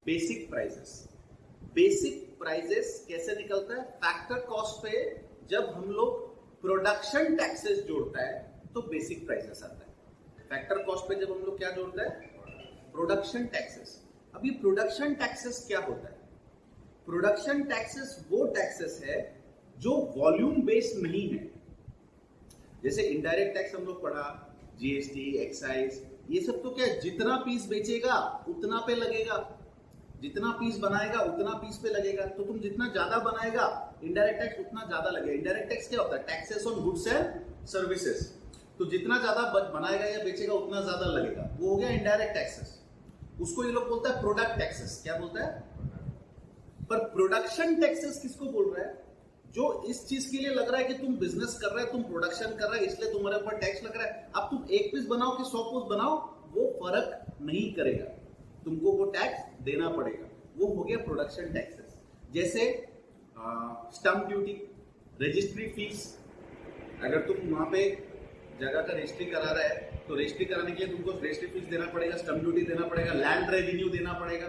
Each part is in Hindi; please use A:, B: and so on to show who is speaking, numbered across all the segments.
A: Basic prices. बेसिक प्राइसेस कैसे निकलता है? फैक्टर कॉस्ट पे जब हम लोग प्रोडक्शन टैक्सेस जोड़ता है तो बेसिक प्राइसेस आता है। फैक्टर कॉस्ट पे जब हम लोग क्या जोड़ता है? Production taxes. अब ये प्रोडक्शन टैक्सेस क्या होता है? प्रोडक्शन टैक्सेस वो टैक्सेस है जो वॉल्यूम बेस्ड नहीं है। जैसे इनडायरेक्ट टैक्स हम लोग पढ़ा, जीएसटी, एक्साइज, ये सब तो क्या है? जितना पीस बेचेगा उतना पे लगेगा, जितना पीस बनाएगा उतना पीस पे लगेगा। तो तुम जितना ज्यादा बनाएगा इनडायरेक्ट टैक्स उतना ज्यादा लगेगा। इनडायरेक्ट टैक्स क्या होता है? Taxes on goods and services. तो जितना ज्यादा बनाएगा या बेचेगा उतना ज्यादा लगेगा, वो हो गया इनडायरेक्ट टैक्सेस। उसको ये लोग बोलता है प्रोडक्ट टैक्सेस। क्या बोलता है? पर प्रोडक्शन टैक्सेस किसको बोल रहा है? जो इस चीज के लिए लग रहा है कि तुम बिजनेस कर रहे हो, तुम प्रोडक्शन कर रहे हो, इसलिए तुम्हारे ऊपर टैक्स लग रहा है। अब तुम एक पीस बनाओ कि 100 पीस बनाओ, वो फर्क नहीं करेगा, तुमको वो टैक्स देना पड़ेगा। वो हो गया प्रोडक्शन टैक्सेस। जैसे स्टैंप ड्यूटी, रजिस्ट्री फीस। अगर तुम वहां पे जगह का रजिस्ट्री करा रहा है तो रजिस्ट्री कराने के लिए तुमको रजिस्ट्री फीस देना पड़ेगा, स्टैंप ड्यूटी देना पड़ेगा, लैंड रेवेन्यू देना पड़ेगा।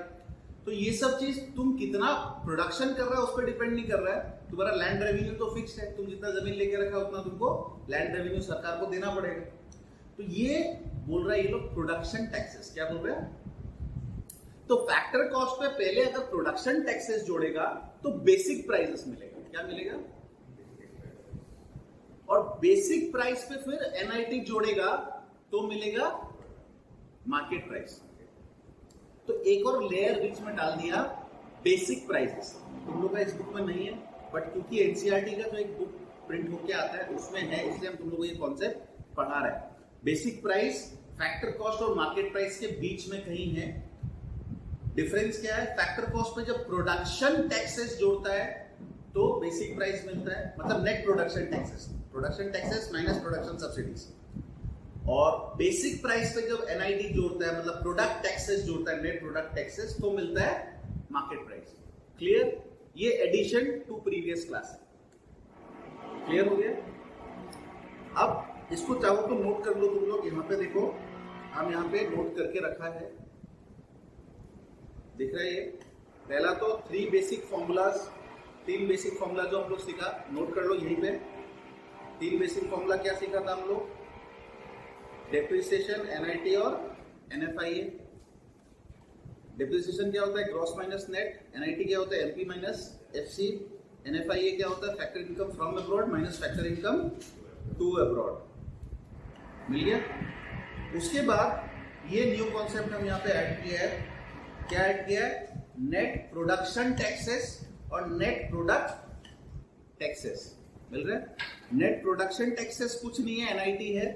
A: तो ये सब चीज तुम कितना प्रोडक्शन कर रहा है उस पर डिपेंड नहीं कर रहा है। तुम्हारा लैंड रेवेन्यू तो फिक्स है, तुम जितना जमीन लेके रखा है उतना तुमको लैंड रेवेन्यू सरकार को देना पड़ेगा। तो ये बोल रहा है ये लोग प्रोडक्शन टैक्सेस। क्या बोल रहे हैं? तो फैक्टर कॉस्ट पे पहले अगर प्रोडक्शन टैक्सेस जोड़ेगा तो बेसिक प्राइसेस मिलेगा। क्या मिलेगा? और बेसिक प्राइस पे फिर एनआईटी जोड़ेगा तो मिलेगा मार्केट प्राइस। तो एक और लेयर बीच में डाल दिया, बेसिक प्राइसेस। तुम लोग का इस बुक में नहीं है, बट क्योंकि एनसीईआरटी का जो एक बुक प्रिंट होके आता है उसमें है, इसलिए हम तुम लोगों को ये कॉन्सेप्ट पढ़ा रहे हैं। बेसिक प्राइस फैक्टर कॉस्ट और मार्केट प्राइस के बीच में कहीं है। डिफरेंस क्या है? फैक्टर कॉस्ट पे जब प्रोडक्शन टैक्सेस जोड़ता है तो बेसिक प्राइस मिलता है, मतलब net production taxes, production taxes minus production subsidies. और बेसिक प्राइस पे जब एनआईटी जोड़ता है, मतलब प्रोडक्ट टैक्सेस जोड़ता है, नेट प्रोडक्ट टैक्सेस, तो मिलता है मार्केट प्राइस। क्लियर? ये addition to previous class. Clear हो गया? अब इसको चाहो तो नोट कर लो तुम लोग। यहां पे देखो, हम यहां पे नोट करके रखा है, दिख रहा है ये। पहला तो 3 बेसिक फॉर्मूलाज, 3 बेसिक फॉर्मूला जो हम लोग सीखा, नोट कर लो यहीं पे। 3 बेसिक फॉर्मूला क्या सीखा था हम लोग? डेप्रिसिएशन, एनआईटी और एनएफआईए। डेप्रिसिएशन क्या होता है? Gross minus net. एनआईटी क्या होता है? MP minus FC. एनएफआईए क्या होता है? Factor income from abroad minus factor income to abroad. मिल गया? उसके बाद ये न्यू कॉन्सेप्ट हम यहाँ पे ऐड किया है। क्या ऐड किया है? नेट प्रोडक्शन टैक्सेस और नेट प्रोडक्ट टैक्सेस। मिल रहा है? नेट प्रोडक्शन टैक्सेस कुछ नहीं है, एनआईटी है,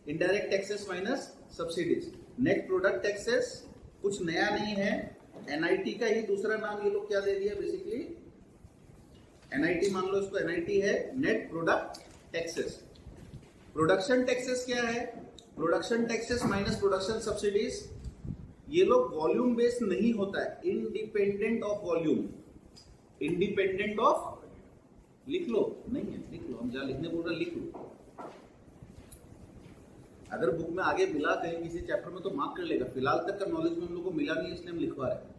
A: indirect taxes minus subsidies. Net product taxes कुछ नया नहीं है, एनआईटी का ही दूसरा नाम ये लोग क्या दे दिया बेसिकली, एनआईटी मान लो इसको, एनआईटी है net product taxes. Production taxes क्या है? Production taxes minus production subsidies. ये लोग वॉल्यूम बेस्ड नहीं होता है, independent of volume. Independent of, लिख लो, नहीं है लिख लो, हम जहां लिखने बोल रहे लिख लो। अगर बुक में आगे मिला कहीं किसी चैप्टर में तो मार्क कर लेगा। फिलहाल तक का नॉलेज में हम लोग को मिला नहीं, इसलिए हम लिखवा रहे हैं।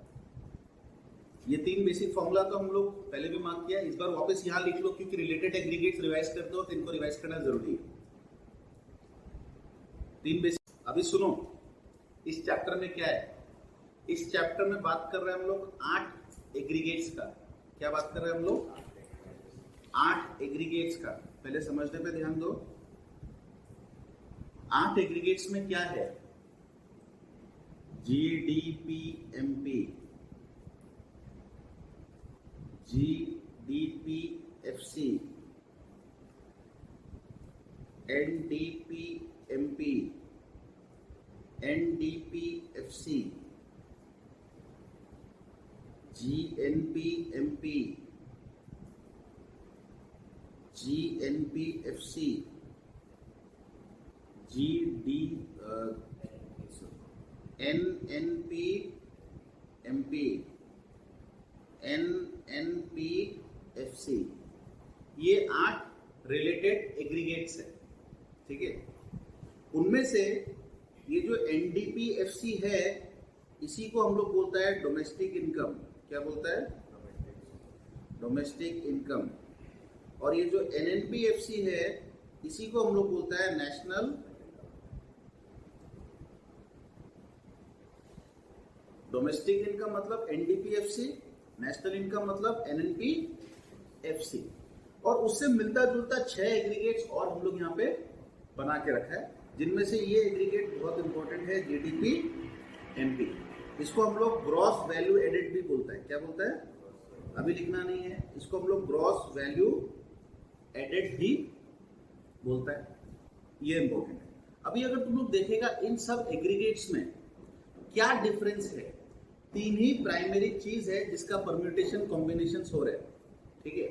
A: ये 3 बेसिक फॉर्मूला तो हम लोग पहले भी मार्क किया, इस बार वापस यहां लिख लो, क्योंकि रिलेटेड एग्रीगेट्स रिवाइज करते हो तो इनको रिवाइज करना जरूरी है। 3 बेसिक। अभी सुनो, इस चैप्टर में क्या है? इस चैप्टर में बात कर रहे हैं हम लोग 8 एग्रीगेट्स का। क्या बात कर रहे हैं हम लोग? 8 एग्रीगेट्स का। पहले समझने पे ध्यान दो। 8 एग्रीगेट्स में क्या है? GDP MP, GDP FC, NDP MP, NDP FC, GNP MP, GNP FC, GD NNP MP, NNP FC. ये 8 रिलेटेड एग्रीगेट्स है, ठीक है। उनमें से ये जो एनडीपी एफसी है इसी को हम लोग बोलता है डोमेस्टिक इनकम। क्या बोलता है? Domestic income. और ये जो एनएनपीएफसी है इसी को हम लोग बोलता है नेशनल डोमेस्टिक इनकम, मतलब एनडीपीएफसी, नेशनल इनकम मतलब एनएनपीएफसी। और उससे मिलता जुलता 6 एग्रीगेट्स और हम लोग यहाँ पे बना के रखा है, जिनमें से ये एग्रीगेट बहुत इंपॉर्टेंट है, जीडीपी एमपी। इसको हम लोग ग्रॉस वैल्यू एडेड भी बोलता है। क्या बोलता है? अभी लिखना नहीं है, इसको हम लोग ग्रॉस वैल्यू एडेड भी बोलता है। ये इंपॉर्टेंट है। अभी अगर तुम लोग देखेगा इन सब एग्रीगेट्स में क्या डिफरेंस है, 3 ही प्राइमरी चीज है जिसका परम्यूटेशन कॉम्बिनेशन हो रहा है। ठीक है,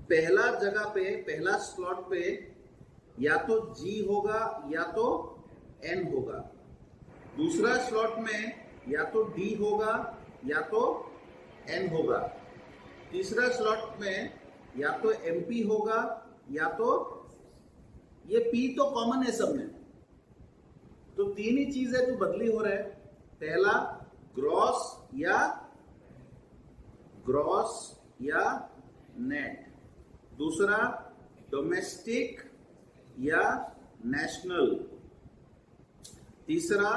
A: पहला जगह पे, पहला स्लॉट पे या तो जी होगा या तो एन होगा, दूसरा स्लॉट में या तो डी होगा या तो एन होगा, तीसरा स्लॉट में या तो एमपी होगा या तो ये पी तो कॉमन है सब में। तो 3 ही चीज है जो बदली हो रहा है। पहला ग्रॉस या नेट, दूसरा डोमेस्टिक या नेशनल, तीसरा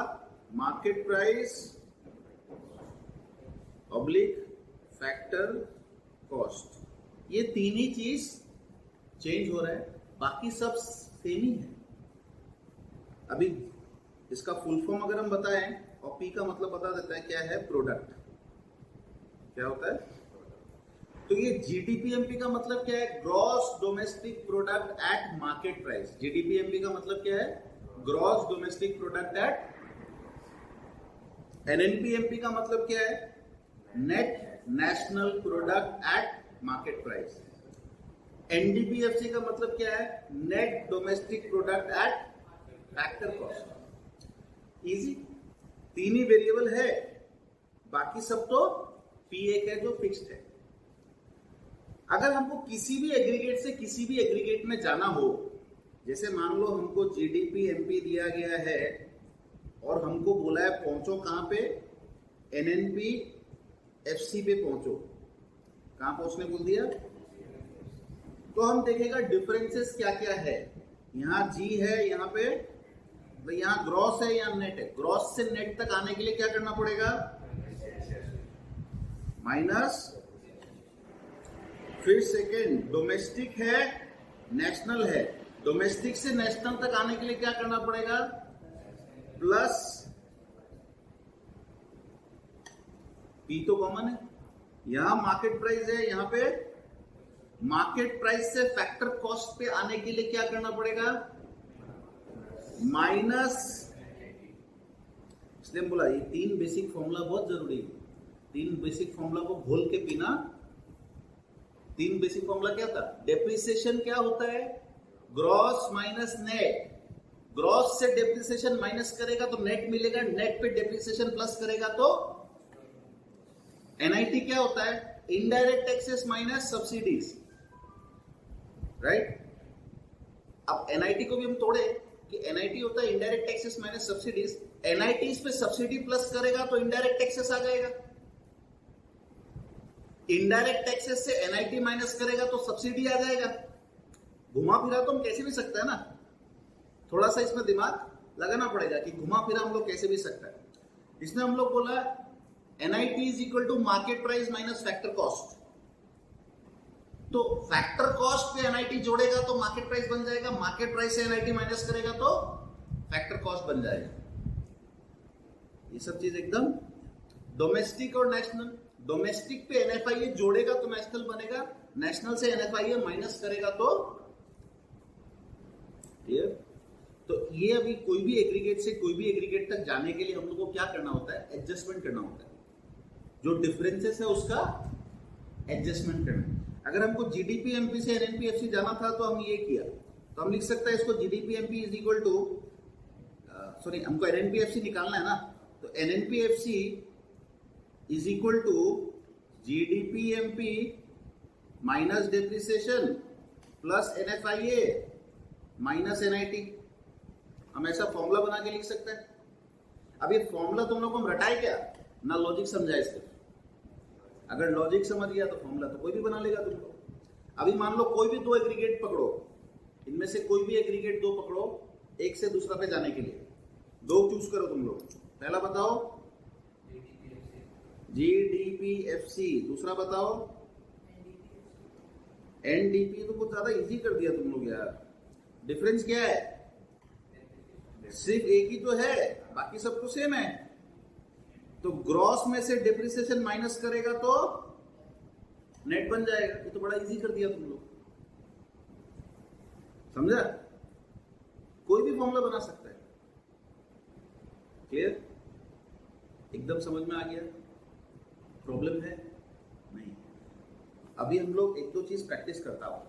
A: market price oblique factor cost. ये 3 ही चीज चेंज हो रहा है, बाकी सब सेम ही है। अभी इसका फुल फॉर्म अगर हम बताएं, और पी का मतलब बता देता है क्या है, प्रोडक्ट। क्या होता है? तो ये जीडीपीएमपी का मतलब क्या है? Gross domestic product at market price. GDP MP का मतलब क्या है? Gross domestic product at. NNP MP का मतलब क्या है? Net national product at market price. NDP FC का मतलब क्या है? Net domestic product at factor cost. Easy, 3 ही वेरिएबल है, बाकी सब तो पी एक है जो फिक्स्ड है। अगर हमको किसी भी एग्रीगेट से किसी भी एग्रीगेट में जाना हो, जैसे मान लो हमको जीडीपी एमपी दिया गया है और हमको बोला है पहुंचो कहां पे, एनएनपी एफसी पे पहुंचो। कहां पहुंचने बोल दिया? तो हम देखेगा डिफरेंसेस क्या क्या है। यहाँ जी है, यहाँ पे यहाँ ग्रॉस है, यहाँ नेट है। ग्रॉस से नेट तक आने के लिए क्या करना पड़ेगा? माइनस, फिर सेकेंड डोमेस्टिक है, नेशनल है, डोमेस्टिक से नेशनल तक आने के लिए क्या करना पड़ेगा? प्लस, पी तो कॉमन है, यहां मार्केट प्राइस है, यहां पे मार्केट प्राइस से फैक्टर कॉस्ट पे आने के लिए क्या करना पड़ेगा? माइनस। इसलिए बोला ये 3 बेसिक फॉर्मूला बहुत जरूरी है। 3 बेसिक फॉर्मूला को घोल के पीना। 3 बेसिक फॉर्मूला क्या था? डेप्रिसिएशन क्या होता है? Gross minus net. ग्रॉस से डेप्रिसिएशन माइनस करेगा तो नेट मिलेगा, नेट पे डेप्रिसिएशन प्लस करेगा तो एनआईटी क्या होता है? Indirect taxes minus subsidies, right. अब एनआईटी को भी हम तोड़े कि एनआईटी होता है indirect taxes minus subsidies. NIT पे सब्सिडी प्लस करेगा तो इनडायरेक्ट टैक्सेस आ जाएगा। इनडायरेक्ट टैक्सेस से एनआईटी माइनस करेगा तो सब्सिडी आ जाएगा। घुमा फिरा तो हम कैसे भी सकते हैं ना, थोड़ा सा इसमें दिमाग लगाना पड़ेगा कि घुमा फिरा हम लोग कैसे भी सकते हैं। इसमें हम लोग बोला NIT is equal to market price minus factor cost. तो फैक्टर कॉस्ट पे एनआईटी जोड़ेगा तो मार्केट प्राइस बन जाएगा, मार्केट प्राइस से एनआईटी माइनस करेगा तो फैक्टर कॉस्ट बन जाएगा। ये सब चीज एकदम डोमेस्टिक और नेशनल। डोमेस्टिक पे एनएफआईए जोड़ेगा तो नेशनल बनेगा, नेशनल से एनएफआईए माइनस करेगा तो क्लियर। तो ये अभी कोई भी एग्रीगेट से कोई भी एग्रीगेट तक जाने के लिए हम लोग को क्या करना होता है? एडजस्टमेंट करना होता है। जो डिफरेंसेस है उसका एडजस्टमेंट करना। अगर हमको जीडीपी एमपी से एनएनपीएफसी जाना था तो हम ये किया, तो हम लिख सकते हैं इसको GDP MP is equal to, sorry हमको एनएनपीएफसी निकालना है ना, तो NNP FC is equal to GDP MP minus depreciation plus NFIA minus NIT. हम ऐसा फॉर्मूला बना के लिख सकते हैं। अब ये फॉर्मूला तुम लोग को हम रटाए क्या, ना लॉजिक समझाए सिर्फ। अगर लॉजिक समझ गया तो फॉर्मूला तो कोई भी बना लेगा तुमको। अभी मान लो कोई भी दो एग्रीगेट पकड़ो, इनमें से कोई भी एग्रीगेट दो पकड़ो एक से दूसरा पे जाने के लिए, दो चूज करो तुम लोग। पहला बताओ GDPFC, दूसरा बताओ NDP। तो कुछ ज्यादा इजी कर दिया तुम लोग यार। डिफरेंस क्या है, सिर्फ एक ही तो है, बाकी सब तो सेम है। तो ग्रॉस में से डिप्रिसिएशन माइनस करेगा तो नेट बन जाएगा। ये तो बड़ा इजी कर दिया तुम लोग, समझा? कोई भी फॉर्मूला बना सकता है। क्लियर? एकदम समझ में आ गया? प्रॉब्लम है? नहीं। अभी हम लोग एक दो चीज प्रैक्टिस करता हूं।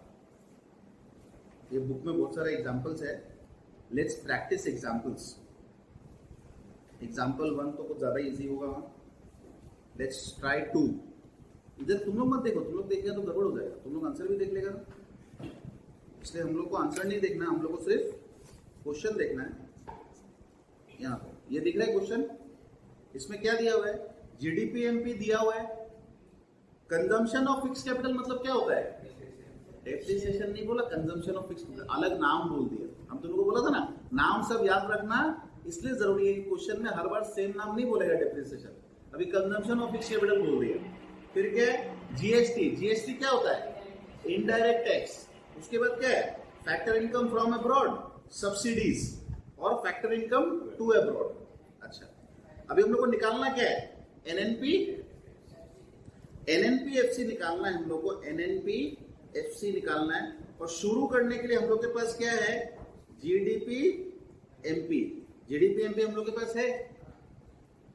A: ये बुक में बहुत सारे एग्जांपल्स है, लेट्स प्रैक्टिस एग्जांपल्स। एग्जाम्पल 1 तो कुछ ज्यादा इजी होगा वहां। Let's try 2। इधर तुम लोग मत देखो, तुम लोग देखेगा तो गड़बड़ हो जाएगा, तुम लोग आंसर भी देख लेगा ना। इसलिए हम लोग को आंसर नहीं देखना, हम लोग को सिर्फ क्वेश्चन देखना है। यहाँ पे ये दिख रहा है क्वेश्चन, इसमें क्या दिया हुआ है, GDP-MP दिया हुआ है। कंजम्पशन ऑफ फिक्स कैपिटल मतलब क्या होता है, डेप्रिसिएशन नहीं बोला, कंजम्पशन ऑफ फिक्स कैपिटल अलग नाम बोल दिया। हम तुम लोग को बोला था ना, नाम सब याद रखना इसलिए जरूरी है। क्वेश्चन में हर बार सेम नाम नहीं बोलेगा डेप्रिसिएशन। अभी कंजम्पशन ऑफ फिक्स कैपिटल बोल दिया। फिर क्या है, GST क्या होता है, इनडायरेक्ट टैक्स। उसके बाद क्या है, factor income from abroad, subsidies और फैक्टर इनकम टू अब्रॉड। अच्छा, अभी हम लोग को निकालना क्या है, NNP-FC निकालना है हम लोग को, NNP-FC निकालना है। और शुरू करने के लिए हम लोग के पास क्या है, GDP-MP हम लोग के पास है।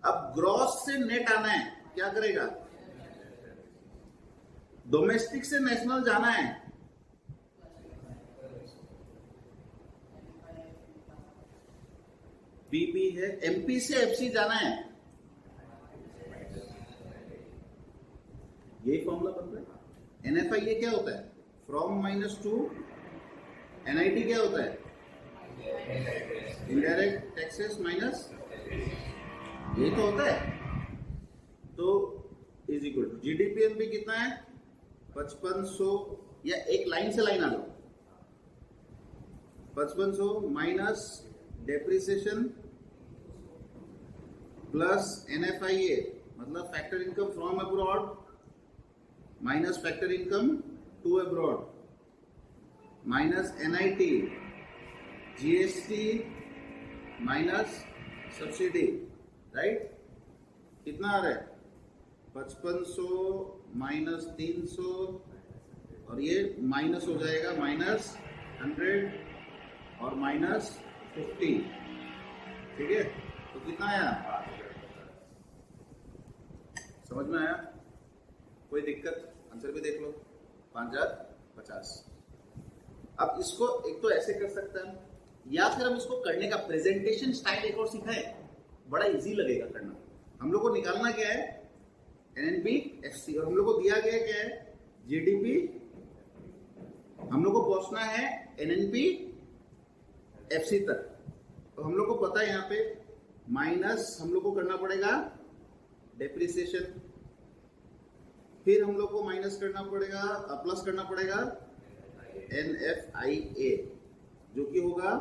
A: अब ग्रॉस से नेट आना है, क्या करेगा, डोमेस्टिक से नेशनल जाना है, बीबी है, MP से FC जाना है। यही फॉर्मूला बन रहा है। NFI क्या होता है, फ्रॉम माइनस टू। NIT क्या होता है, इनडायरेक्ट टैक्सेस माइनस, यही तो होता है। तो इज इक्वल टू GDP-MP कितना है, 5500, या एक लाइन से लाइन आ लो, 5500 माइनस डेप्रिसिएशन प्लस NFIA मतलब factor income from abroad minus factor income to abroad minus NIT GST minus subsidy, right? कितना आ रहा है, 5500 माइनस 300, और ये माइनस हो जाएगा माइनस 100 और माइनस 50। ठीक है, तो कितना आया, समझ में आया? कोई दिक्कत? आंसर भी देख लो, 5050। अब इसको एक तो ऐसे कर सकते हैं, या फिर हम इसको करने का प्रेजेंटेशन स्टाइल एक और सिखाएं, बड़ा इजी लगेगा करना। हम लोग को निकालना क्या है, NNP-FC, और हम लोग को दिया गया क्या है, GDP। हम लोग को पहुंचना है NNP-FC तक। तो हम लोग को पता है यहाँ पे माइनस हम लोग को करना पड़ेगा डेप्रिसिएशन, फिर हम लोग को माइनस करना पड़ेगा, प्लस करना पड़ेगा NFIA जो कि होगा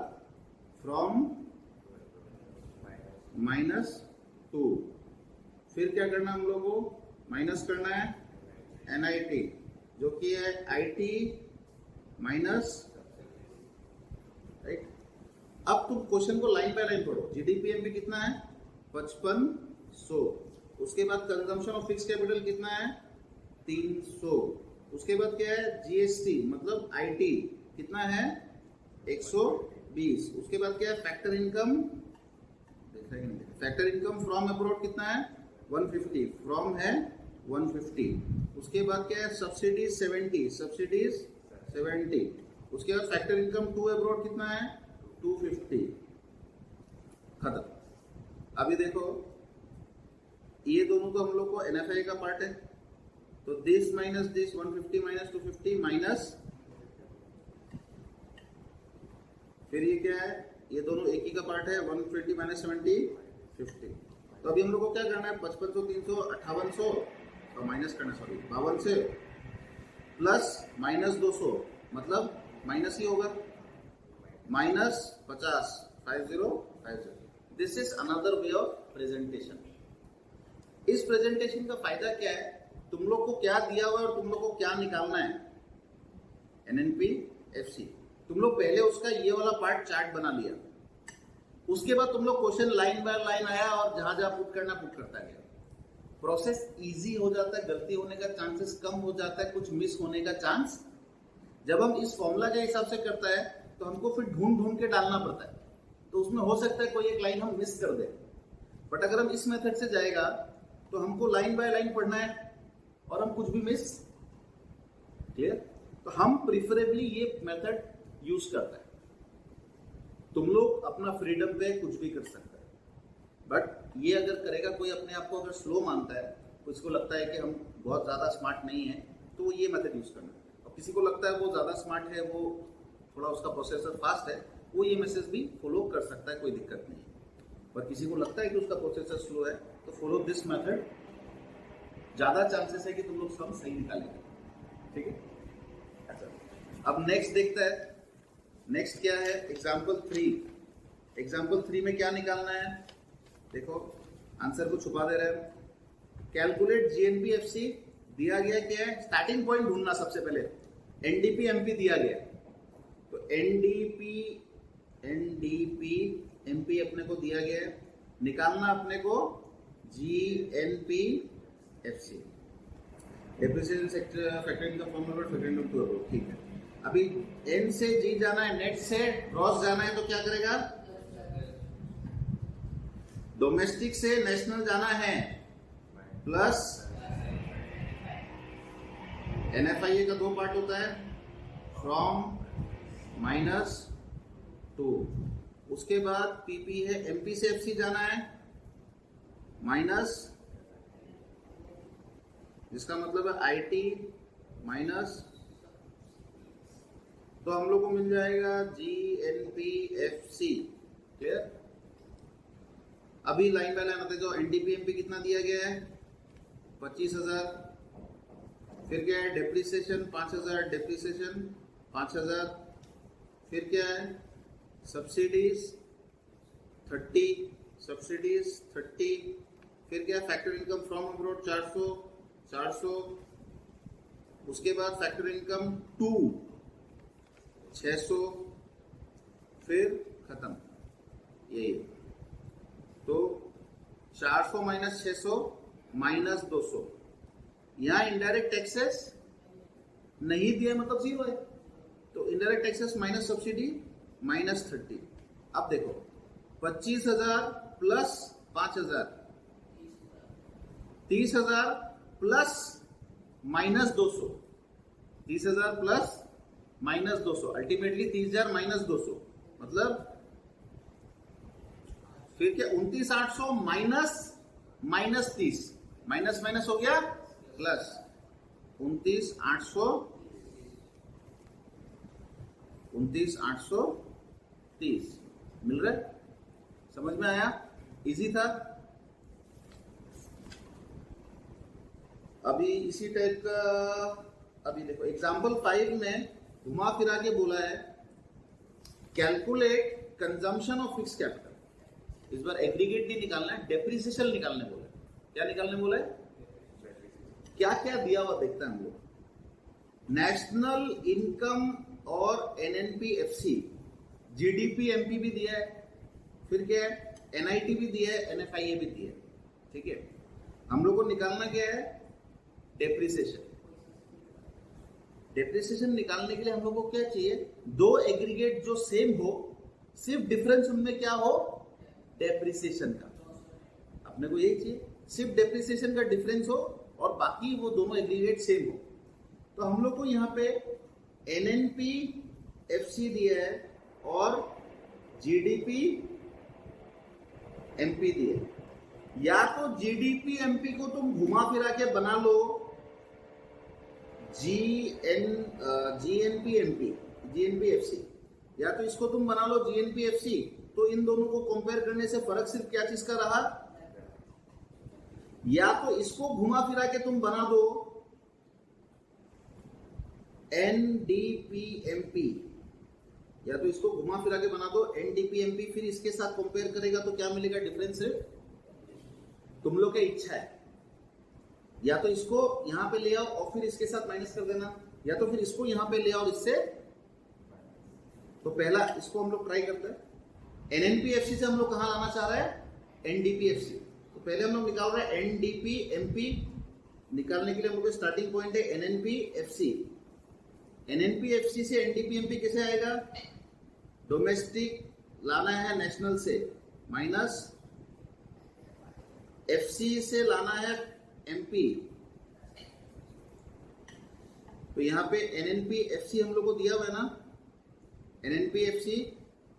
A: फ्रॉम -2। फिर क्या करना हम लोग को, माइनस करना है NIT जो कि है IT माइनस, राइट? अब तुम क्वेश्चन को लाइन बाय लाइन पढ़ो। GDP-MP कितना है, 5500। उसके बाद कंजम्पशन ऑफ फिक्स कैपिटल कितना है, 300। उसके बाद क्या है, GST मतलब IT कितना है, 120। उसके बाद क्या है, फैक्टर इनकम, देख रहे हैं, फैक्टर इनकम फ्रॉम अब्रॉड कितना है, 150, फ्रॉम है 150। उसके बाद क्या है, सब्सिडीज 70, सब्सिडीज 70। उसके बाद फैक्टर इनकम टू अब्रॉड कितना है, 250। खत्म। अभी देखो ये दोनों तो हम लोग को NFI का पार्ट है, तो this minus this, 150 minus 250 minus, फिर ये क्या है, ये दोनों एक ही का पार्ट है, 120 माइनस 70 50। तो अभी हम लोग को क्या करना है, 5500, 300, 5800 और माइनस करना, सॉरी 52 से प्लस माइनस 200 मतलब माइनस ही होगा, minus 50, 5050। This is another way of presentation. इस प्रेजेंटेशन का फायदा क्या है, तुम लोग को क्या दिया हुआ है और तुम लोग को क्या निकालना है, एनएनपी एफसी। तुम लोग पहले उसका ये वाला पार्ट चार्ट बना लिया, उसके बाद तुम लोग क्वेश्चन लाइन बाय लाइन आया और जहां जहां पुट करना पुट करता गया। प्रोसेस इजी हो जाता है, गलती होने का चांसेस कम हो जाता है, कुछ मिस होने का चांस। जब हम इस फॉर्मूला के हिसाब से करता है तो हमको फिर ढूंढ ढूंढ के डालना पड़ता है, तो उसमें हो सकता है कोई एक लाइन हम मिस कर दें। बट अगर हम इस मेथड से जाएगा तो हमको लाइन बाय लाइन पढ़ना है और हम कुछ भी मिस, क्लियर। तो हम प्रिफरेबली ये मेथड यूज करते हैं। तुम लोग अपना फ्रीडम पे कुछ भी कर सकते हैं, बट ये अगर करेगा कोई अपने आप को अगर स्लो मानता है, तो इसको लगता है कि हम बहुत ज़्यादा स्मार्ट नहीं है, तो वो ये मेथड यूज़ करना है। और किसी को लगता है वो ज़्यादा स्मार्ट है, वो थोड़ा उसका प्रोसेसर फास्ट है, वो ये मैसेज भी फॉलो कर सकता है, कोई दिक्कत नहीं है। पर किसी को लगता है कि उसका प्रोसेसर स्लो है, तो फॉलो दिस मेथड, ज़्यादा चांसेस है कि तुम लोग सम सही निकालेंगे, ठीक है। अच्छा, अब नेक्स्ट देखता है, नेक्स्ट क्या है, एग्जाम्पल 3। एग्जाम्पल 3 में क्या निकालना है, देखो आंसर को छुपा दे रहे हैं। कैलकुलेट जीएनपीएफसी दिया गया, क्या है, स्टार्टिंग पॉइंट ढूंढना सबसे पहले। एनडीपी एमपी दिया गया, तो एनडीपी एमपी अपने को दिया गया है, निकालना अपने को जीएनपीएफसी। डेप्रिसिएशन फैक्टरिंग का फॉर्मूला, फैक्टरिंग ऑफ 2, ठीक है। अभी एन से जी जाना है, नेट से ग्रॉस जाना है, तो क्या करेगा, डोमेस्टिक से नेशनल जाना है, प्लस एनएफआईए का 2 पार्ट होता है, फ्रॉम -टू। उसके बाद पीपी है, एमपी से एफसी जाना है, माइनस, जिसका मतलब है आईटी माइनस, तो हम लोग को मिल जाएगा जीएनपीएफसी, क्लियर। अभी लाइन बाय लाइन आते, जो एनडीपीएमपी कितना दिया गया है, 25,000। फिर क्या है, डेप्रिसिएशन 5,000, डेप्रिसिएशन 5,000। फिर क्या है, सब्सिडीज 30, सब्सिडीज 30। फिर क्या है, फैक्टर इनकम फ्रॉम अब्रॉड 400। उसके बाद फैक्टर इनकम 2 600, फिर खत्म, यही। तो 400 माइनस 600 माइनस 200। यहां इनडायरेक्ट टैक्सेस नहीं दिया, मतलब 0 है, तो indirect taxes minus subsidy minus 30। अब देखो 25,000 plus 5,000, 30,000 plus minus 200, 30,000 plus minus 200, ultimately 30,000 minus 200, मतलब फिर क्या, 29,800 माइनस -30, माइनस माइनस हो गया प्लस, 29,830 मिल रहा है। समझ में आया, इजी था। अभी इसी टाइप का, अभी देखो एग्जाम्पल 5 में घुमा फिरा के बोला है, calculate consumption of fix capital. इस बार एग्रीगेट नहीं निकालना है, डेप्रिसिएशन निकालने बोला है। क्या निकालने बोला है, क्या क्या दिया हुआ देखते हैं हम लोग। नेशनल इनकम और एनएनपीएफसी, जीडीपी एमपी भी दिया है, फिर क्या है, एनआईटी भी दिया है, एनएफआईए भी दिया है, ठीक है। हम लोग को निकालना क्या है, डेप्रिसिएशन। डेप्रिसिएशन निकालने के लिए हम लोग को क्या चाहिए, 2 एग्रीगेट जो सेम हो, सिर्फ डिफरेंस उनमें क्या हो, डेप्रिसिएशन का। अपने को यही चाहिए, सिर्फ डेप्रिसिएशन का डिफरेंस हो और बाकी वो दोनों एग्रीगेट सेम हो। तो हम लोग को यहाँ पे एनएनपीएफसी दिया है और जीडीपी एमपी दिया है। या तो जीडीपी एमपी को तुम घुमा फिरा के बना लो जीएनपीएफसी, या तो इसको तुम बना लो जीएनपीएफसी तो इन दोनों को कंपेयर करने से फर्क सिर्फ क्या चीज का रहा, या तो इसको घुमा फिरा के तुम बना दो NDPMP, या तो इसको घुमा फिरा के बना दो NDPMP, फिर इसके साथ कंपेयर करेगा तो क्या मिलेगा डिफरेंस सिर्फ तुम लोग की इच्छा है, या तो इसको यहां पे ले आओ और फिर इसके साथ माइनस कर देना, या तो फिर इसको यहां पे ले आओ इससे। तो पहला इसको हम लोग ट्राई करते हैं, NNPFC से हम लोग कहां लाना चाह रहे हैं NDPFC। तो पहले हम लोग निकाल रहे हैं NDPMP, निकालने के लिए हम लोग स्टार्टिंग पॉइंट है NNPFC। NNPFC से NDPMP कैसे आएगा, डोमेस्टिक लाना है नेशनल से, माइनस FC से लाना है MP। तो यहां पे NNPFC हम लोग को दिया हुआ है ना, NNPFC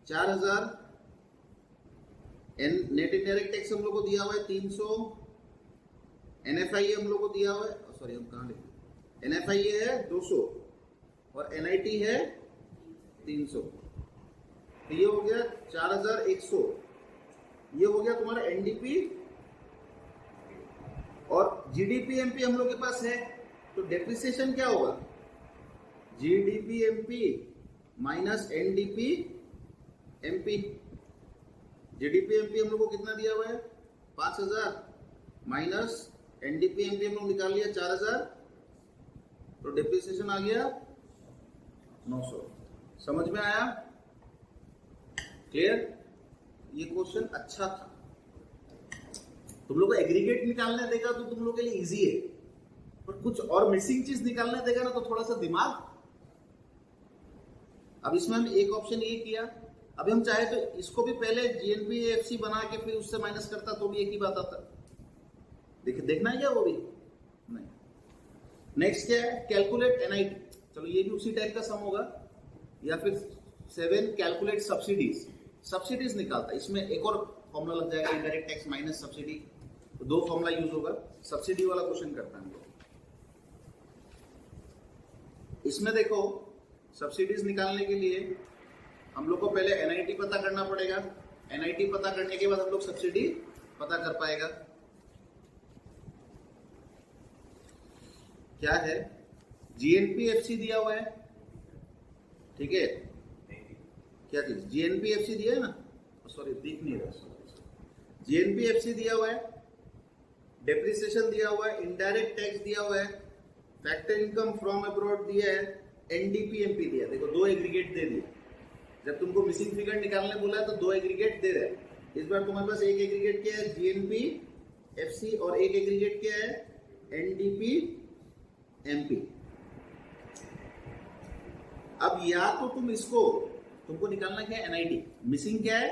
A: 4000, नेट इनडायरेक्ट टैक्स हम लोग को दिया हुआ है 300, NFIA हम लोग को दिया हुआ है, सॉरी हम कहां लिखे, NFIA है 200 और NIT है 300। तो ये हो गया 4100, ये हो गया तुम्हारा NDP। और GDPMP हम लोग के पास है, तो डेप्रिसिएशन क्या होगा, GDPMP माइनस NDPMP। GDPMP हम लोग को कितना दिया हुआ है 5000, माइनस NDPMP हम लोग निकाल लिया 4000, तो डेप्रिसिएशन आ गया 900। समझ में आया, क्लियर। ये क्वेश्चन अच्छा था, तुम लोग को एग्रीगेट निकालने देगा तो तुम लोग के लिए इजी है, पर कुछ और मिसिंग चीज निकालने देगा ना तो थोड़ा सा दिमाग। अब इसमें हम एक ऑप्शन ये किया, अभी हम चाहे तो इसको भी पहले GNPFC बना के फिर उससे माइनस करता तो भी एक ही बात आता। देखना है क्या वो भी नहीं। नेक्स्ट क्या है, कैलकुलेट NIT। चलो ये भी उसी टाइप का सम होगा, या फिर 7 कैलकुलेट सब्सिडीज निकालता है। इसमें एक और फॉर्मूला लग जाएगा, इनडायरेक्ट टैक्स माइनस सब्सिडी, तो 2 फॉर्मूला यूज होगा। सब्सिडी वाला क्वेश्चन करता है हम लोग। इसमें देखो सब्सिडीज निकालने के लिए हम लोग को पहले NIT पता करना पड़ेगा, NIT पता करने के बाद हम लोग सब्सिडी पता कर पाएगा। क्या है, GNPFC दिया हुआ है, ठीक है, क्या चीज GNPFC दिया है ना, सॉरी दिख नहीं रहा, GNPFC दिया हुआ है, डेप्रिसिएशन दिया हुआ है, इनडायरेक्ट टैक्स दिया हुआ है, फैक्टर इनकम फ्रॉम अब्रॉड दिया है, NDPMP दिया। देखो 2 एग्रीगेट दे दिए, जब तुमको मिसिंग फिगर निकालने बोला है तो 2 एग्रीगेट दे रहे हैं। इस बार तुम्हारे पास एक एग्रीगेट क्या है GNPFC और एक एग्रीगेट क्या है NDPMP। अब या तो तुमको निकालना क्या है NIT, मिसिंग क्या है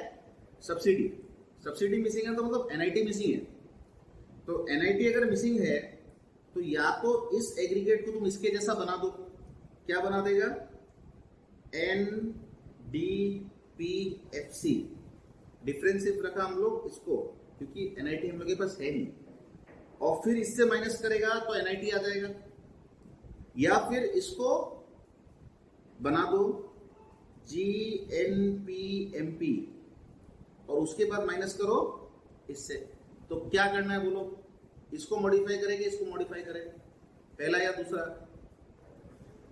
A: सब्सिडी मिसिंग है, तो मतलब NIT मिसिंग है। तो NIT अगर मिसिंग है तो या तो इस एग्रीगेट को तुम इसके जैसा बना दो, क्या बना देगा NDPFC। डिफरेंस सिर्फ रखा हम लोग इसको, क्योंकि NIT हम लोग के पास है नहीं, और फिर इससे माइनस करेगा तो NIT आ जाएगा, या फिर इसको बना दो GNPMP और उसके बाद माइनस करो इससे। तो क्या करना है बोलो, इसको मॉडिफाई करेंगे, इसको मॉडिफाई करेंगे, पहला या दूसरा,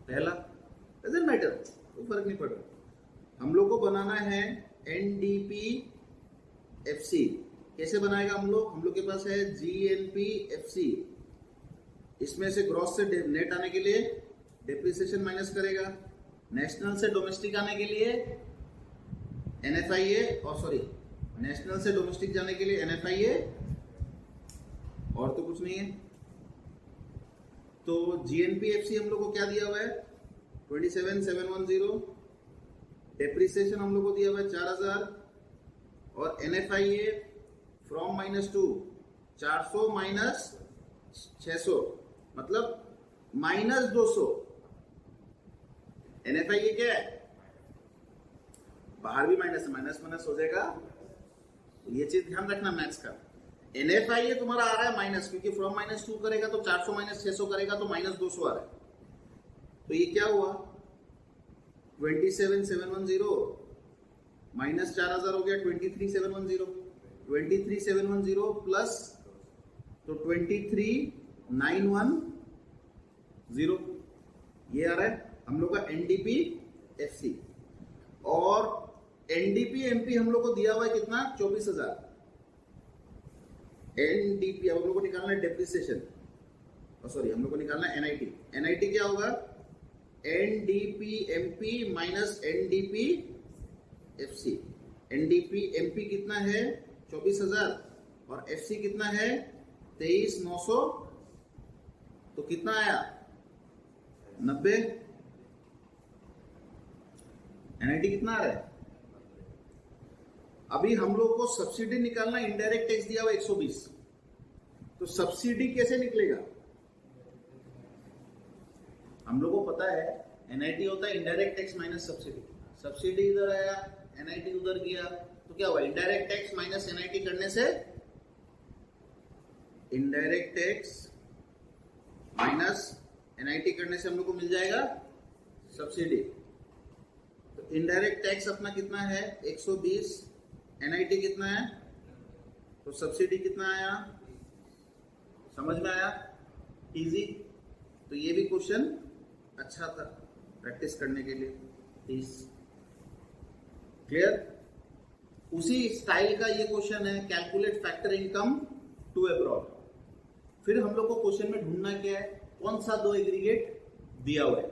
A: पहला डजंट मैटर, कोई फर्क नहीं पड़ रहा। हम लोग को बनाना है NDPFC। कैसे बनाएगा हम लोग के पास है GNPFC। इसमें से ग्रॉस से नेट आने के लिए डेप्रिसिएशन माइनस करेगा, नेशनल से डोमेस्टिक आने के लिए NFIA, और सॉरी नेशनल से डोमेस्टिक जाने के लिए NFIA, और तो कुछ नहीं है। तो GNPFC हम लोग को क्या दिया हुआ है 27710, डेप्रिसिएशन हम लोग को दिया हुआ है 4000, और NFIA फ्रॉम -2 400 माइनस 600 मतलब -200। NFIA क्या है, बाहर भी माइनस हो जाएगा, ये चीज ध्यान रखना मैथ्स का। NFIA तुम्हारा आ रहा है माइनस, क्योंकि फ्रॉम -2 करेगा तो 400 माइनस 600 करेगा तो -200 आ रहा है। तो ये क्या हुआ 27710 माइनस 4000 हो गया 23710, 23710 प्लस तो 23910, ये आ रहा है हम लोग का एनडीपी एफसी। और एनडीपी एमपी हम लोग को दिया हुआ है कितना 24,000। एनडीपी हम लोग को निकालना है डेप्रिसिएशन, सॉरी हम लोग को निकालना है एनआईटी। एनआईटी क्या होगा NDP MP minus NDP FC. NDP MP कितना है 24,000 और एफसी कितना है 23,900, तो कितना आया 90। एनआईटी कितना आ रहा है। अभी हम लोग को सब्सिडी निकालना, इनडायरेक्ट टैक्स दिया हुआ 120, तो सब्सिडी कैसे निकलेगा। हम लोग को पता है एनआईटी होता है indirect tax minus subsidy. Subsidy इधर आया एनआईटी उधर गया, तो क्या हुआ इनडायरेक्ट टैक्स माइनस एनआईटी करने से इनडायरेक्ट टैक्स माइनस एनआईटी करने से हम लोग को मिल जाएगा सब्सिडी। तो इनडायरेक्ट टैक्स अपना कितना है 120, एनआईटी कितना है, तो सब्सिडी कितना आया, समझ में आया, इजी। तो ये भी क्वेश्चन अच्छा था प्रैक्टिस करने के लिए, 30 क्लियर। उसी स्टाइल का ये क्वेश्चन है calculate factor income to abroad. फिर हम लोग को क्वेश्चन में ढूंढना क्या है, कौन सा दो एग्रीगेट दिया हुआ है,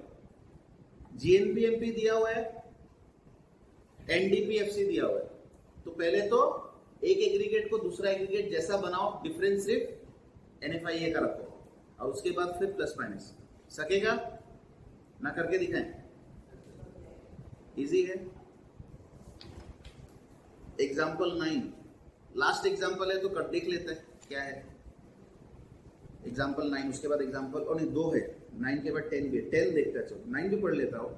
A: जीएनपीएमपी दिया हुआ है, एनडीपीएफसी दिया हुआ है। तो पहले तो एक एग्रीगेट को दूसरा एग्रीगेट जैसा बनाओ, डिफरेंस सिर्फ एनएफआईए का रखो और उसके बाद फिर प्लस माइनस। सकेगा ना, करके दिखाएं, इजी है। एग्जाम्पल 9 लास्ट एग्जाम्पल है तो कर देख लेते हैं क्या है। एग्जाम्पल 9 उसके बाद एग्जाम्पल, और नहीं 2 है, 9 के बाद 10 भी है। 10 देखता है, चलो 9 भी पढ़ लेता हूं,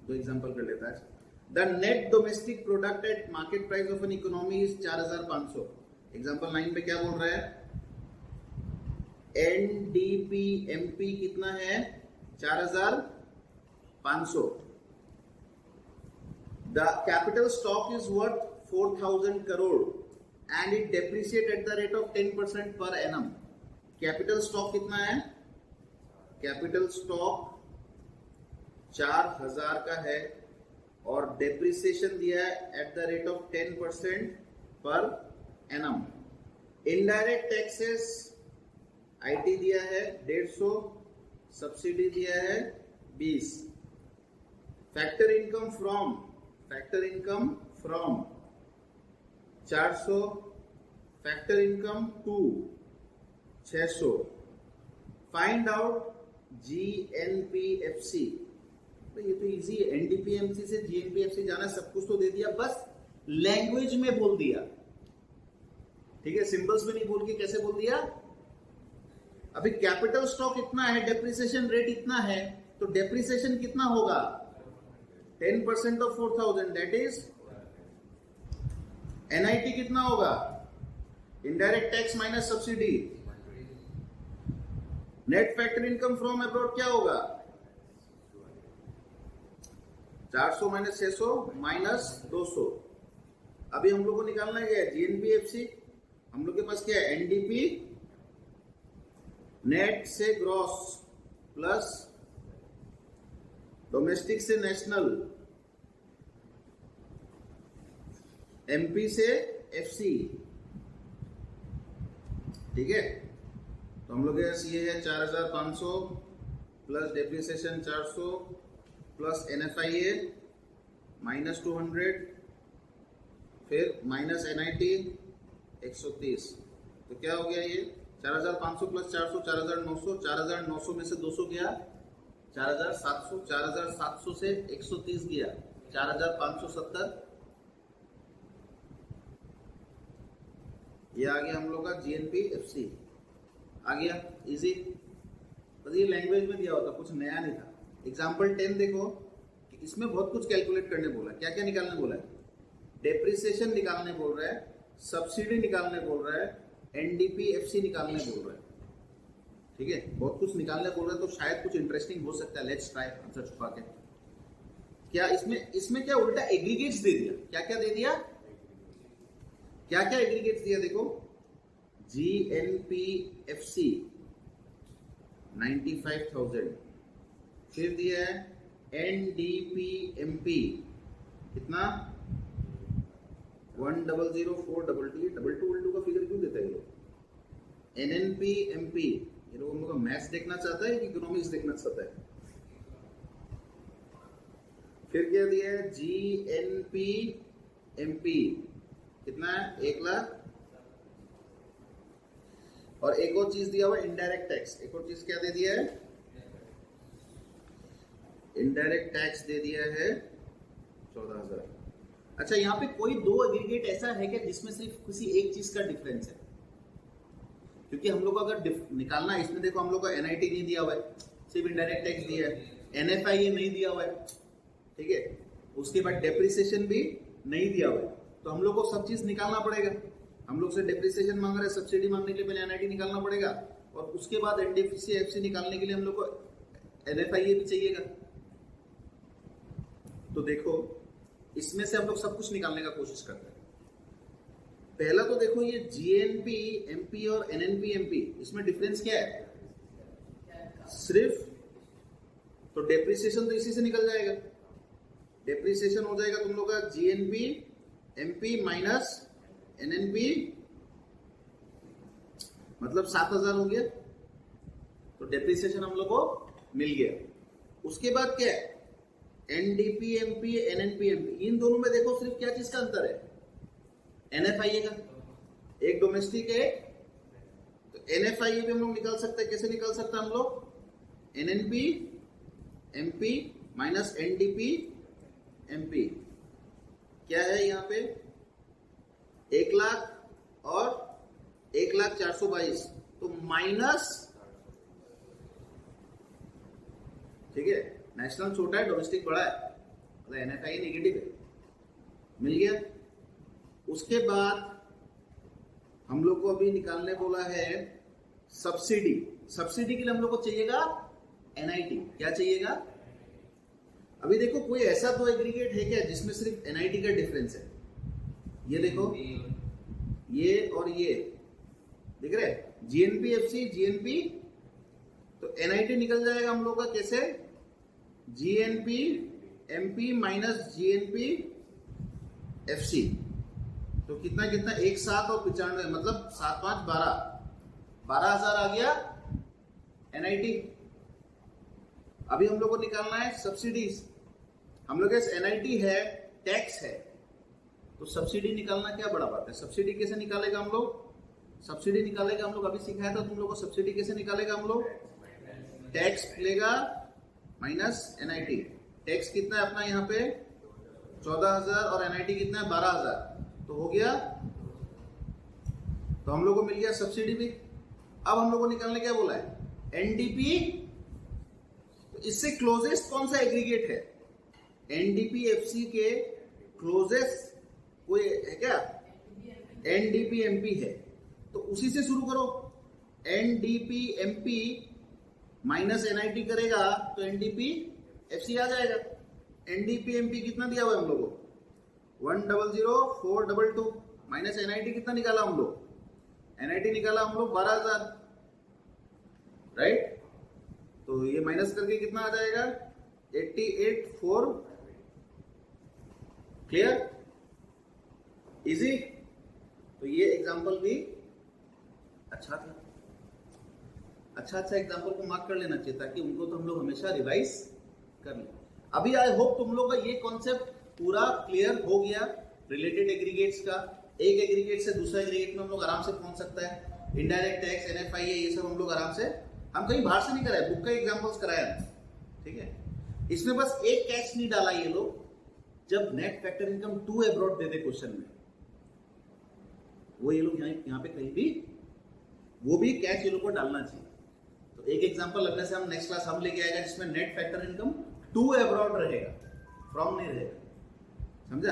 A: 2 एग्जाम्पल कर लेता है। The net domestic product at market price of an economy is 4,500। Example 9 पे क्या बोल रहा है, एनडीपीएमपी कितना है 4,500। The capital stock is worth 4,000 crore and it depreciate at the rate of 10% per annum. Capital stock कितना है, कैपिटल स्टॉक 4,000 का है और डेप्रिसिएशन दिया है at the rate of 10% per annum. Indirect taxes IT दिया है 150, सब्सिडी दिया है 20। Factor income from 400, factor income to 600। Find out GNP FC. तो ये तो इजी है, एनडीपीएमसी से जीएनपीएफसी जाना, सब कुछ तो दे दिया, बस लैंग्वेज में बोल दिया। ठीक है, सिंबल्स में नहीं बोल के कैसे बोल दिया। अभी कैपिटल स्टॉक इतना है, डेप्रिसिएशन रेट इतना है, तो डेप्रिसिएशन कितना होगा 10% ऑफ 4,000 दैट इज एनआईटी कितना होगा, indirect tax minus subsidy. Net factor income from abroad क्या होगा 400 माइनस 600 माइनस 200। अभी हम लोग को निकालना क्या है जीएनपीएफसी। हम लोग के पास क्या है एनडीपी, नेट से ग्रॉस प्लस डोमेस्टिक से नेशनल, एमपी से एफसी। ठीक है, तो हम लोग के पास ये है 4,500 plus depreciation 400 plus NFIA minus 200, फिर माइनस एनआईटी 130। तो क्या हो गया ये 4,500 प्लस 400 4,900, 4,900 में से 200 गया 4,700, 4,700 से 130 गया 4,570। ये आ गया हम लोग का जीएनपीएफसी आ गया, इजी। बस ये लैंग्वेज में दिया होता, कुछ नया नहीं था। एग्जाम्पल 10 देखो कि इसमें बहुत कुछ कैलकुलेट करने बोला है। क्या क्या निकालने बोला है, डेप्रिसिएशन निकालने बोल रहा है, सब्सिडी निकालने बोल रहा है, एनडीपीएफसी निकालने बोल रहा है। ठीक है, बहुत कुछ निकालने बोल रहा है, तो शायद कुछ इंटरेस्टिंग हो सकता है। लेट्स ट्राई आंसर छुपा के। क्या इसमें क्या उल्टा एग्रीगेट्स दे दिया, क्या क्या दे दिया, क्या क्या एग्रीगेट्स दिया, देखो GNPFC 95,000, फिर दिया है NDPMP कितना 100,422 का फिगर क्यों देता है ये लोग, NNPMP ये लोग हम लोग का मैथ्स देखना चाहता है कि इकोनॉमिक्स देखना चाहता है। फिर क्या दिया है GNPMP कितना है 1 लाख, और एक और चीज दिया हुआ इनडायरेक्ट टैक्स, एक और चीज क्या दे दिया है, इनडायरेक्ट टैक्स दे दिया है 14,000। अच्छा यहाँ पे कोई दो एग्रीगेट ऐसा है क्या जिसमें सिर्फ किसी एक चीज का डिफरेंस है, क्योंकि हम लोग को अगर निकालना है, इसमें देखो हम लोग को NIT नहीं दिया हुआ है, सिर्फ इनडायरेक्ट टैक्स दिया है, NFIA नहीं दिया हुआ है, ठीक है, उसके बाद डेप्रिसिएशन भी नहीं दिया हुआ है, तो हम लोग को सब चीज निकालना पड़ेगा। हम लोग से डेप्रिसिएशन मांग रहे हैं, सब्सिडी मांगने के लिए पहले NIT निकालना पड़ेगा, और उसके बाद NDPC निकालने के लिए हम लोग को NFIA भी चाहिएगा। तो देखो इसमें से हम लोग सब कुछ निकालने का कोशिश करते हैं। पहला तो देखो ये GNPMP और NNPMP इसमें डिफरेंस क्या है, सिर्फ तो डेप्रिसिएशन तो इसी से निकल जाएगा, डेप्रिसिएशन हो जाएगा तुम लोग का GNPMP माइनस NNP, मतलब 7,000 हो गया, तो डेप्रिसिएशन हम लोग को मिल गया। उसके बाद क्या है NDPMP NNPMP, इन दोनों में देखो सिर्फ क्या चीज का अंतर है, NFIA का, एक डोमेस्टिक है, तो NFIA भी हम लोग निकाल सकते हैं, कैसे निकाल सकते हैं हम लोग, NNPMP माइनस NDPMP क्या है यहाँ पे 1 लाख और 1,04,22, तो माइनस, ठीक है, नेशनल छोटा है डोमेस्टिक बड़ा है, मतलब NFIA नेगेटिव है, मिल गया। उसके बाद हम लोग को अभी निकालने बोला है सब्सिडी, सब्सिडी के लिए हम लोग को चाहिएगा NIT, क्या चाहिएगा, अभी देखो कोई ऐसा दो एग्रीगेट है क्या जिसमें सिर्फ NIT का डिफरेंस है, ये देखो ये और ये दिख रहे GNPFC GNP, तो NIT निकल जाएगा हम लोग का कैसे GNPMP माइनस GNPFC, तो कितना कितना 1,7 और 95, मतलब 7,5 12,000 आ गया NIT। अभी हम लोग को निकालना है सब्सिडीज, हम लोग NIT है, टैक्स है, तो सब्सिडी निकालना क्या बड़ा बात है, सब्सिडी कैसे निकालेगा हम लोग, सब्सिडी निकालेगा हम लोग अभी सिखाया था तुम लोग को, सब्सिडी कैसे निकालेगा हम लोग, टैक्स लेगा माइनस NIT, टैक्स कितना है अपना यहाँ पे 14,000 और NIT कितना है 12,000, तो हो गया, तो हम लोग को मिल गया सब्सिडी भी। अब हम लोग को निकालने क्या बोला है NDP, तो इससे क्लोजेस्ट कौन सा एग्रीगेट है, NDPFC के क्लोजेस्ट कोई है क्या, NDPMP है, तो उसी से शुरू करो, NDPMP माइनस NIT करेगा तो NDPFC आ जाएगा। NDPMP कितना दिया हुआ है हम लोग को 100,422, माइनस NIT कितना निकाला हम लोग, NIT निकाला हम लोग 12,000, राइट, तो ये माइनस करके कितना आ जाएगा 88,400, क्लियर, इजी। तो ये एग्जांपल भी अच्छा था, अच्छा एग्जांपल को मार्क कर लेना चाहिए ताकि उनको तो हम लोग हमेशा रिवाइज कर लें। अभी आई होप तुम लोग का ये कॉन्सेप्ट पूरा क्लियर हो गया रिलेटेड एग्रीगेट्स का, एक एग्रीगेट से दूसरा एग्रीगेट में हम लोग आराम से पहुंच सकता है, इनडायरेक्ट टैक्स NFIA ये सब हम लोग आराम से, हम कहीं बाहर से नहीं कराए, बुक का एग्जांपल्स कराया, ठीक है। इसमें बस एक कैच नहीं डाला ये लोग, जब net factor income to abroad दे दे क्वेश्चन में, वो ये लोग यहाँ पे कहीं भी वो भी कैच ये लोग को डालना चाहिए। तो एक एग्जांपल लगने से हम नेक्स्ट क्लास हम लेके आएगा जिसमें net factor income to abroad रहेगा, फ्रॉम नहीं रहेगा, समझा।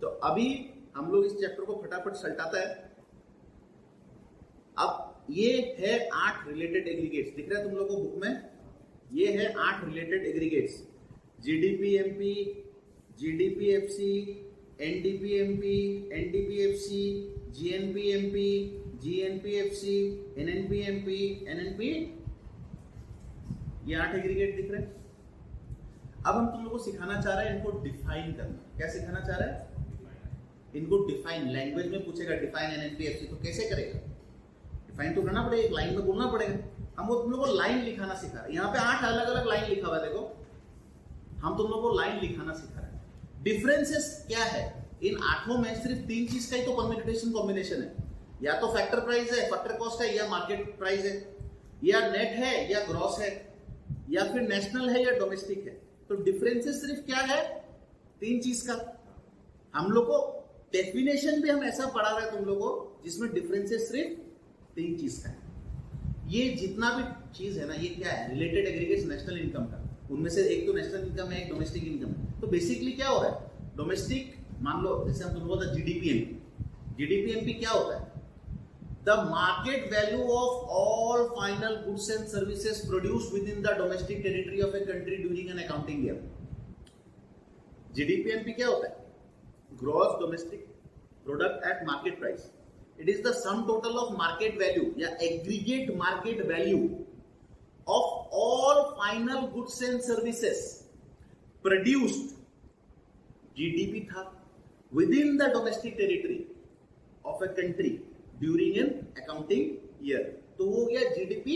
A: तो अभी हम लोग इस चैप्टर को फटाफट सल्टाता है। अब ये है 8 रिलेटेड एग्रीगेट्स, दिख रहा है तुम लोगों को बुक में, ये है 8 related aggregates, GDPMP, GDPFC, NDPMP, NDPFC, GNPMP, GNPFC, NNPMP, NNP, ये 8 एग्रीगेट दिख रहे हैं। अब हम तुम लोगों को सिखाना चाह रहे हैं इनको डिफाइन करना। क्या सिखाना चाह रहे हैं? इनको डिफाइन, लैंग्वेज में पूछेगा डिफाइन NNPFC तो कैसे करेगा? डिफाइन तो करना पड़ेगा, एक लाइन में बोलना पड़ेगा। हम वो तुम लोगों को लाइन लिखाना सिखा रहे हैं। यहाँ पे 8 अलग अलग लाइन लिखा हुआ है, देखो हम तुम लोगों को लाइन लिखाना सिखा रहे हैं। डिफरेंसेस क्या है इन 8 में? सिर्फ 3 चीज का ही तो परम्यूटेशन कॉम्बिनेशन है, या तो फैक्टर प्राइस है, फैक्टर कॉस्ट है, या मार्केट प्राइस है, या नेट है या ग्रॉस है, या फिर नेशनल है या डोमेस्टिक है। तो डिफरेंसेस सिर्फ क्या है? 3 चीज का। हम लोग को डेफिनेशन भी हम ऐसा पढ़ा रहे हैं तुम लोग को जिसमें डिफरेंसेस सिर्फ 3 चीज का है। ये जितना भी चीज है ना, ये क्या है? रिलेटेड एग्रीगेट्स नेशनल इनकम का। उनमें से एक तो नेशनल इनकम है, एक डोमेस्टिक इनकम है। तो बेसिकली क्या हो रहा है? डोमेस्टिक, मान लो जैसे हम तुम लोग का GDPMP, GDPMP क्या होता है? The market value of all final goods and services produced with in the domestic territory of a country during an accounting year. GDPMP क्या होता है? Gross domestic product at market price. It is the sum total of market value या aggregate market value of all final goods and services produced, GDP था, within the domestic territory of a country during an accounting year। तो हो गया GDP।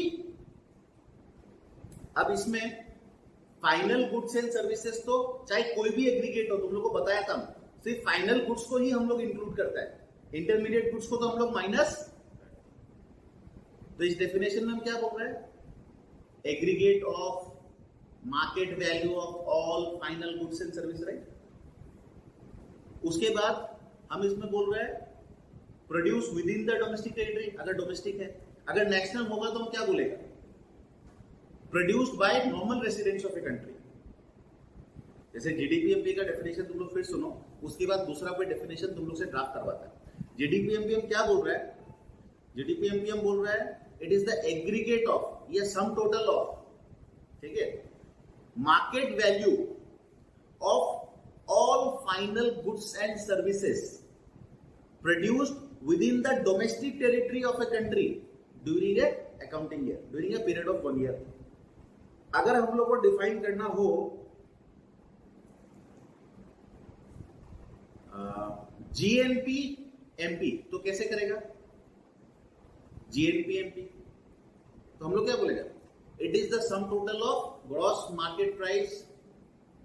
A: अब इसमें फाइनल गुड्स एंड सर्विसेज तो चाहे कोई भी एग्रीगेट हो, तुम लोग को बताया था, सिर्फ फाइनल गुड्स को ही हम लोग इंक्लूड करता है, इंटरमीडिएट गुड्स को तो हम लोग माइनस। तो इस डेफिनेशन में हम क्या बोल रहे हैं? Aggregate of market value of all final goods and service, right. उसके बाद हम इसमें बोल रहे हैं produce with in the domestic territory, अगर डोमेस्टिक है। अगर नेशनल होगा तो हम क्या बोलेगा? Produced by normal residents of a country. जैसे GDPMP का डेफिनेशन तुम लोग फिर सुनो, उसके बाद दूसरा कोई डेफिनेशन तुम लोग से ड्राफ्ट करवाता है। GDPMP हम क्या बोल रहा है? GDPMP हम बोल रहा है it is the aggregate of या सम टोटल ऑफ, ठीक है, market value of all final goods and services produced with in the domestic territory of a country during a accounting year, during a period of 1 year. अगर हम लोग को डिफाइन करना हो GNPMP तो कैसे करेगा? GNPMP तो हम लोग क्या बोलेगा? It is the sum total of gross market price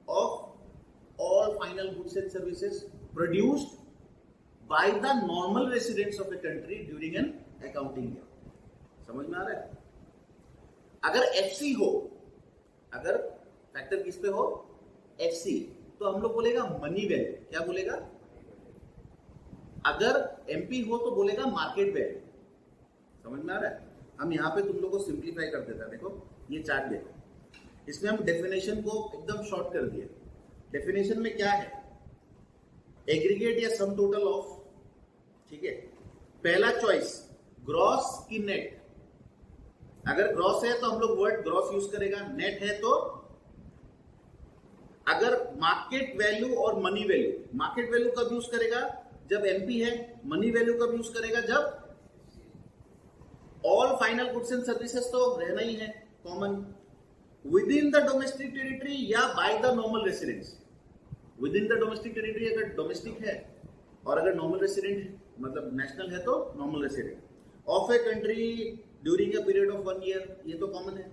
A: of all final goods and services produced by the normal residents of a country during an accounting year. समझ में आ रहा है? अगर FC हो, अगर फैक्टर किस पे हो? FC, तो हम लोग बोलेगा मनी वैल्यू। क्या बोलेगा? अगर MP हो तो बोलेगा मार्केट वैल्यू। समझ में आ रहा है? हम यहां पे तुम लोग को सिंप्लीफाई कर देता है। देखो ये चार्ट देखो, इसमें हम डेफिनेशन को एकदम शॉर्ट कर दिए। डेफिनेशन में क्या है? एग्रीगेट या सम टोटल ऑफ, ठीक है। पहला चॉइस ग्रॉस की नेट। अगर ग्रॉस है तो हम लोग वर्ड ग्रॉस यूज करेगा, नेट है तो अगर मार्केट वैल्यू और मनी वैल्यू, मार्केट वैल्यू कब यूज करेगा? जब MP है। मनी वैल्यू कब यूज करेगा? जब all final goods and services तो रहना ही है common, within the domestic territory या by the normal residents. Within the domestic territory अगर डोमेस्टिक है, और अगर नॉर्मल रेसिडेंट है मतलब नेशनल है तो normal resident of a country during a period of 1 year, ये तो कॉमन है।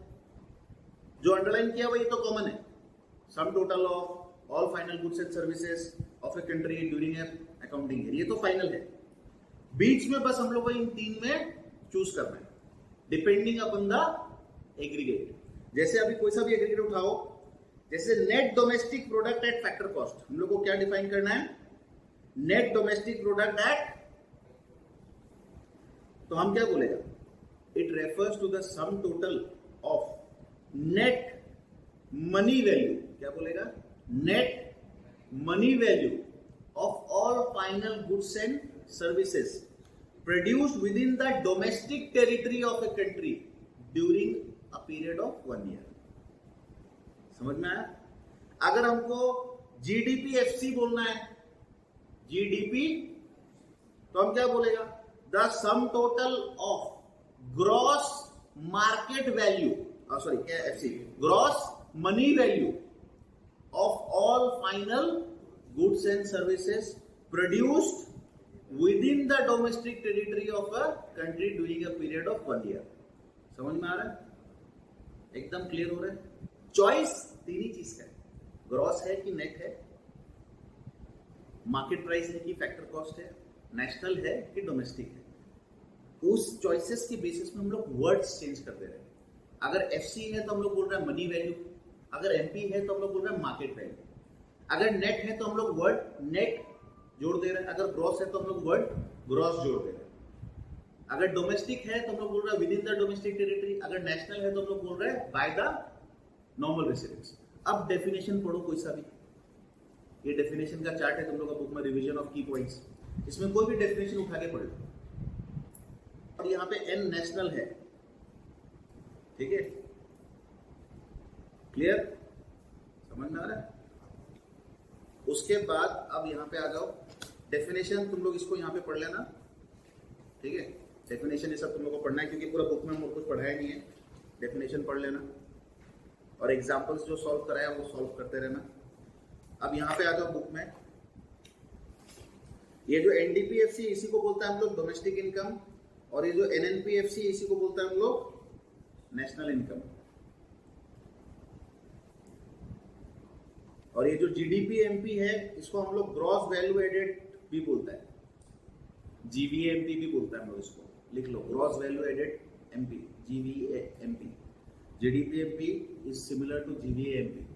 A: जो अंडरलाइन किया हुआ ये तो कॉमन है। सम total of all final goods and services of a country during a accounting year, ये तो फाइनल है। बीच में बस हम लोग को इन 3 में चूज करना है डिपेंडिंग अपॉन द एग्रीगेट। जैसे अभी कोई सा भी एग्रीगेट उठाओ, जैसे net domestic product at factor cost, हम लोग को क्या डिफाइन करना है? नेट डोमेस्टिक प्रोडक्ट एट, तो हम क्या बोलेगा? It refers to the sum total of net money value. क्या बोलेगा? Net money value of all final goods and services produced within the domestic territory of a country during a period of 1 year। समझ में आया? अगर हमको जीडीपी एफसी बोलना है, जीडीपी तो हम क्या बोलेगा, the sum total of gross market value, sorry क्या FC, gross money value of all final goods and services produced within the domestic territory of a country during a period of 1 year. समझ में आ रहा है, एकदम क्लियर हो रहा है। चॉइस तीन ही चीज का है, ग्रॉस है कि नेट है, मार्केट प्राइस है कि फैक्टर कॉस्ट है, नेशनल है कि डोमेस्टिक है। उस चॉइसेस के बेसिस में हम लोग वर्ड्स चेंज कर दे रहे हैं। अगर एफसी है तो हम लोग बोल रहे हैं मनी वैल्यू, अगर एमपी है तो हम लोग बोल रहे हैं मार्केट वैल्यू, अगर नेट है तो हम लोग वर्ड नेट जोड़ दे रहे हैं, अगर ग्रॉस है तो हम लोग वर्ड ग्रॉस जोड़ दे रहे हैं, अगर डोमेस्टिक है तो हम लोग बोल रहे हैं with in the domestic territory, अगर नेशनल है तो हम लोग बोल रहे हैं बाय द नॉर्मल रेसिडेंट्स। अब डेफिनेशन पढ़ो कोई सा भी, ये डेफिनेशन का चार्ट है तुम लोग का बुक में, रिवीजन ऑफ की पॉइंट्स, इसमें कोई भी डेफिनेशन उठा के पढ़ लो। और यहां पे एन नेशनल है, ठीक है, क्लियर, समझ में आ रहा है। उसके बाद अब यहां पे आ जाओ, डेफिनेशन तुम लोग इसको यहां पे पढ़ लेना, ठीक है, डेफिनेशन ये सब तुम लोग को पढ़ना है क्योंकि पूरा बुक में हम कुछ पढ़ाया नहीं है, डेफिनेशन पढ़ लेना और एग्जांपल्स जो सॉल्व कराया वो सॉल्व करते रहना। अब यहां पे आ जाओ बुक में, ये जो एनडीपीएफसी इसी को बोलता है हम लोग डोमेस्टिक इनकम, और ये जो एनएनपीएफसी इसी को बोलता है हम लोग नेशनल इनकम, और ये जो जीडीपी एमपी है इसको हम लोग ग्रॉस वैल्यू एडेड भी बोलता है, जीवीएमपी भी बोलता है हम लोग इसको, लिख लो gross value added MP, GVMP. GDP MP is similar to GVMP,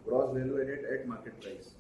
A: gross value added at market price.